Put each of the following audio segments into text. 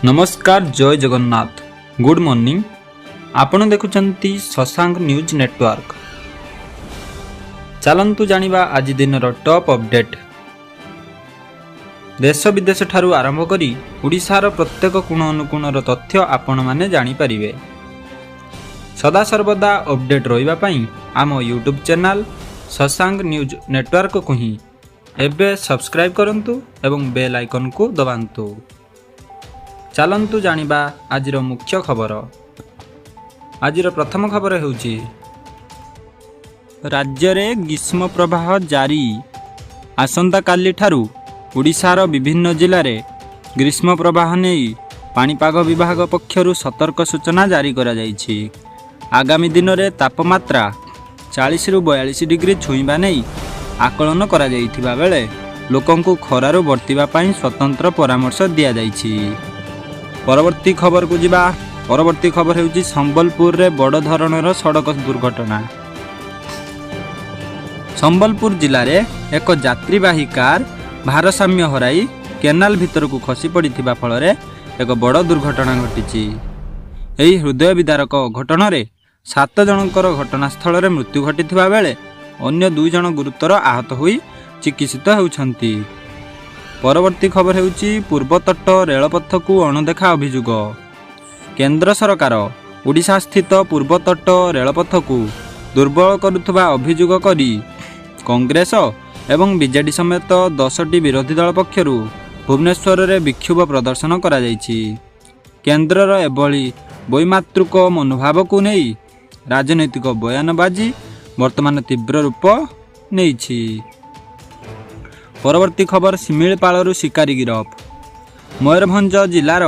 नमस्कार जय Jagannath good morning आपण देखुचंती शशांक न्यूज नेटवर्क। चलंतु जानिबा आज दिन टॉप अपडेट। देश विदेश ठारू आरंभ करी ओडिशार प्रत्येक कोण अनुकोणर तथ्य आपण माने जानि परिबे। सदा सर्वदा अपडेट रहिबा पई आम YouTube channel Shashank news network को ही एबे सब्सक्राइब करंतु एवं बेल आइकन को दबांतु। चलंतु जानिबा आजिर मुख्य खबर। आजिर प्रथम खबर हेउची राज्य रे ग्रीष्म प्रवाह जारी। आसंता काली ठारू ओडिशार विभिन्न जिले में ग्रीष्म प्रवाह नहीं पाणीपाग विभाग पक्षरु सतर्क सूचना जारी करा जायछि। आगामी दिन में तापमात्रा 40 रु 42 डिग्री छुईबा नहीं आकलन करा जायथिबा बेले लोकंकु खरारु बर्तिबा पई स्वतंत्र परामर्श दिया जायछि। परवर्ती खबर को जिबा। परवर्ती खबर हेउची संबलपुर रे बड़ धरणर सड़क दुर्घटना। संबलपुर जिले रे एक यात्रीवाही कार भारसाम्य हराई केनाल भितर को खसी पड़िथिबा फल रे एक बड़ दुर्घटना घटिछि। एही हृदय विदारक घटना रे 7 जनकर घटनास्थल रे मृत्यु घटिथिबा बेले अन्य 2 जन गुरुतर आहत होई चिकित्सित हेउछंती। परवर्ती खबर हेउची पूर्वतट रेलपथ को अणदेखा अभियोग। केंद्र सरकार ओडिशा स्थित पूर्वतट रेलपथ को दुर्बल करुथबा अभियोग करी कांग्रेस एवं बीजेडी समेत 10टी विरोधी दल पक्षरु भुवनेश्वर रे विक्षोभ प्रदर्शन करा जायछि। केंद्रर एभली वैमातृक मनोभाव को नहीं राजनैतिक बयानबाजी वर्तमान तीव्र रूप नेइछि। परवर्ती खबर शिमिलपालरू शिकारी गिरफ। मयूरभंज जिलार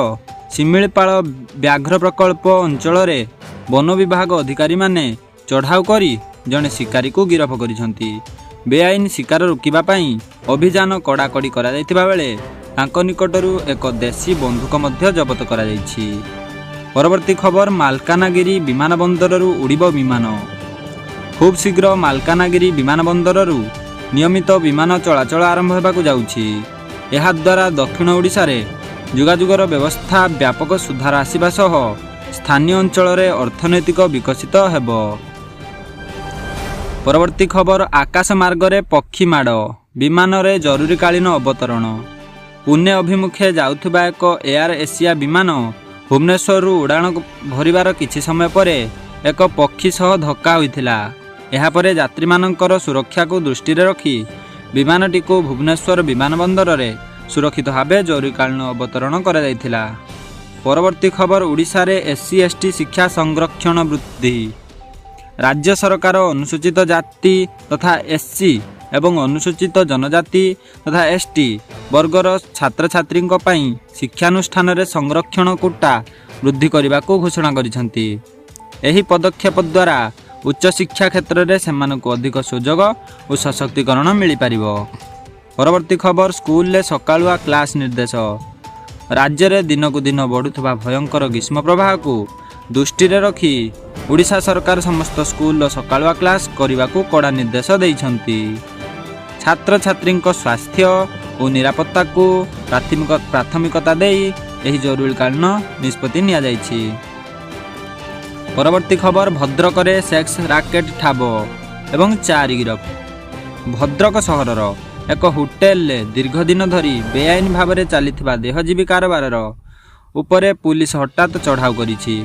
शिमिलपाल व्याघ्र प्रकल्प अंचल रे वन विभाग अधिकारी माने चढ़ाऊ करी जने शिकारी को गिरफ करिसंती। बेआईन शिकार रोकिबा पई अभियान कड़ाकड़ी करा जायतिबा बेले तांको निकटरू एक देशी बंदूक मध्य जबत करा जायछि। परवर्ती खबर मालकानगिरी विमान बंदररू उड़िब विमान। खूब शीघ्र मालकानगिरी विमान बंदररू नियमित विमान चलाचल आरंभ होबाकू जाउछि। एहा द्वारा दक्षिण ओडिशा रे जोगाजोगर व्यवस्था व्यापक सुधार आसिबा सह स्थानीय अंचल रे अर्थनैतिक विकसित हेब। परवर्ती खबर आकाश मार्ग रे पक्षी माड़ विमान रे जरूरीकालीन अवतरण। पुणे अभिमुखे जाउथबा एक एयर एशिया विमान भुवनेश्वर उड़ाण भरिबार किछि समय परे एक पक्षी सह धक्का होइथिला। एहा परे यात्री मानकर सुरक्षा को दृष्टि रे रखी विमानटी को भुवनेश्वर विमान बंदर रे सुरक्षित भावे जरूरीकालीन अवतरण करा जायथिला। परवर्ती खबर ओडिशा रे एससी एसटी शिक्षा संरक्षण वृद्धि। राज्य सरकार अनुसूचित जाति तथा एससी एवं अनुसूचित जनजाति तथा एसटी वर्गर छात्र छात्री पई शिक्षानुष्ठान रे संरक्षण कोटा वृद्धि करने को घोषणा करिसंती। एही पदक्षेप द्वारा उच्च शिक्षा क्षेत्र में सेमानकु अधिक सुजोग और सशक्तिकरण मिल पारिबो। परवर्ती खबर स्कूल ले सकाळुआ क्लास निर्देश। राज्य में दिनकु दिन बढ़ुथबा भयंकर ग्रीष्म प्रवाह को दृष्टि रे रखी ओडिशा सरकार समस्त स्कूल सकाळुआ क्लास करने कड़ा निर्देश देइछंती। छात्र छात्री स्वास्थ्य और निरापत्ता को प्राथमिकता देई एही जरूरीकालीन निष्पत्ति निया जायछि। परवर्ती खबर भद्रक रे सेक्स राकेट ठाब एवं 4 गिरफ। भद्रक सहरर एक होटेल ले दीर्घ दिन धरी बेआईन भाव में चलीथिबा देहजीवी कारबार उपरे पुलिस हठात चढ़ाऊ करिछि।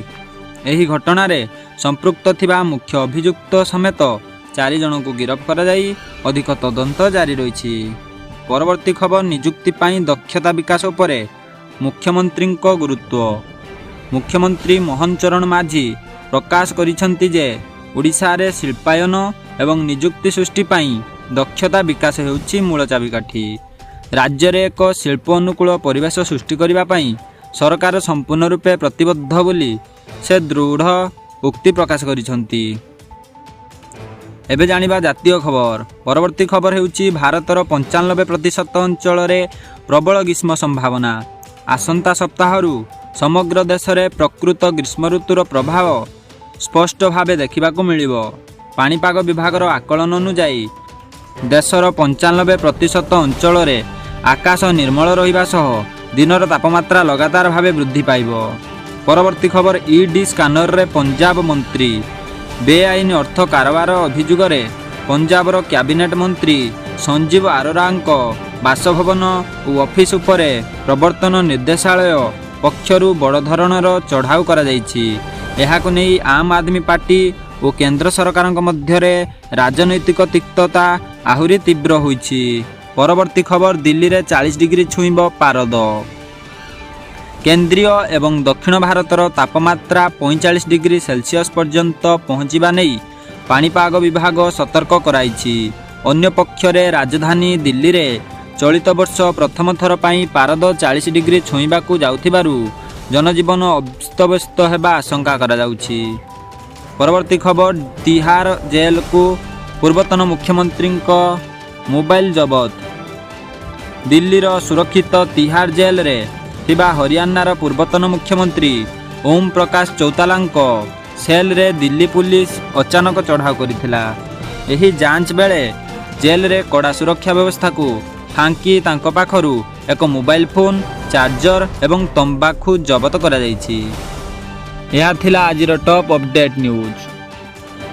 एही घटना रे संपृक्त थिबा मुख्य अभियुक्त समेत 4 जन को गिरफ करा जाई अधिक तदंत जारी रहिछि। परवर्ती खबर नियुक्ति पाई दक्षता विकास उपरे मुख्यमंत्री को गुरुत्व। मुख्यमंत्री मोहन चरण माझी प्रकाश करिसंती जे ओडिशा रे शिल्पायन एवं नियुक्ति सृष्टि पाई दक्षता विकास हेउची मूल चाबिकाठी। राज्य रे एक शिल्प अनुकूल परिवेश सृष्टि करिबा पाई सरकार संपूर्ण रूपे प्रतिबद्ध बोली से दृढ़ उक्ति प्रकाश करिसंती। एबे जानिबा जातीय खबर। परवर्ती खबर हेउची भारतर 95% अंचल रे प्रबल ग्रीष्म संभावना। आसंता सप्ताहरु समग्र देश में प्रकृत ग्रीष्म ऋतुर प्रभाव स्पष्ट भावे देखा मिलिबो। पाणीपाग विभाग आकलन अनुजाई देशर 95% अंचल रे आकाश निर्मल रहिबा सह ଦିନର ତାପମାତ୍ରା ଲଗାତାର ଭାବେ ବୃଦ୍ଧି ପାଇବ। ପରବର୍ତ୍ତୀ ଖବର ଇଡି ସ୍କାନରରେ ପଞ୍ଜାବ ମନ୍ତ୍ରୀ। ବେଆଇନ ଅର୍ଥ କାରବାର ଅଭିଯୋଗରେ ପଞ୍ଜାବର କ୍ୟାବିନେଟ୍ ମନ୍ତ୍ରୀ ସଞ୍ଜୀବ ଆରୋରାଙ୍କ ବାସଭବନ ଓ ଅଫିସ ଉପରେ ପ୍ରବର୍ତ୍ତନ ନିର୍ଦ୍ଦେଶାଳୟ ପକ୍ଷରୁ ବଡ଼ ଧରଣର ଚଢ଼ାଉ କରାଯାଇଛି। ଏହାକୁ ନେଇ ଆମ୍ ଆଦମୀ ପାର୍ଟି ଓ କେନ୍ଦ୍ର ସରକାରଙ୍କ ମଧ୍ୟରେ ରାଜନୈତିକ ତିକ୍ତତା ଆହୁରି ତୀବ୍ର ହୋଇଛି। ପରବର୍ତ୍ତୀ ଖବର ଦିଲ୍ଲୀରେ 40 ଡିଗ୍ରୀ ଛୁଇଁବ ପାରଦ। କେନ୍ଦ୍ରୀୟ ଏବଂ ଦକ୍ଷିଣ ଭାରତର ତାପମାତ୍ରା 45 ଡିଗ୍ରୀ ସେଲସିୟସ୍ ପର୍ଯ୍ୟନ୍ତ ପହଞ୍ଚିବା ନେଇ ପାଣିପାଗ ବିଭାଗ ସତର୍କ କରାଇଛି। ଅନ୍ୟପକ୍ଷରେ ରାଜଧାନୀ ଦିଲ୍ଲୀରେ ଚଳିତ ବର୍ଷ ପ୍ରଥମ ଥର ପାଇଁ ପାରଦ 40 ଡିଗ୍ରୀ ଛୁଇଁବାକୁ ଯାଉଥିବାରୁ ଜନଜୀବନ ଅସ୍ତବ୍ୟସ୍ତ ହେବା ଆଶଙ୍କା କରାଯାଉଛି। ପରବର୍ତ୍ତୀ ଖବର ତିହାର ଜେଲକୁ ପୂର୍ବତନ ମୁଖ୍ୟମନ୍ତ୍ରୀଙ୍କ ମୋବାଇଲ ଜବତ। ଦିଲ୍ଲୀର ସୁରକ୍ଷିତ ତିହାର ଜେଲରେ ଥିବା ହରିୟାଣାର ପୂର୍ବତନ ମୁଖ୍ୟମନ୍ତ୍ରୀ ଓମ୍ ପ୍ରକାଶ ଚୌତାଲାଙ୍କ ସେଲରେ ଦିଲ୍ଲୀ ପୁଲିସ ଅଚାନକ ଚଢ଼ାଉ କରିଥିଲା। ଏହି ଯାଞ୍ଚ ବେଳେ ଜେଲରେ କଡ଼ା ସୁରକ୍ଷା ବ୍ୟବସ୍ଥାକୁ ଫାଙ୍କି ତାଙ୍କ ପାଖରୁ ଏକ ମୋବାଇଲ ଫୋନ୍, ଚାର୍ଜର ଏବଂ ତମ୍ବାକୁ ଜବତ କରାଯାଇଛି। ଏହା ଥିଲା ଆଜିର ଟପ୍ ଅପଡେଟ୍ ନ୍ୟୁଜ୍।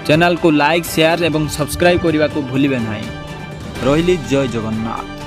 ଚ୍ୟାନେଲକୁ ଲାଇକ୍, ସେୟାର ଏବଂ ସବସ୍କ୍ରାଇବ୍ କରିବାକୁ ଭୁଲିବେ ନାହିଁ। ରହିଲି, ଜୟ ଜଗନ୍ନାଥ।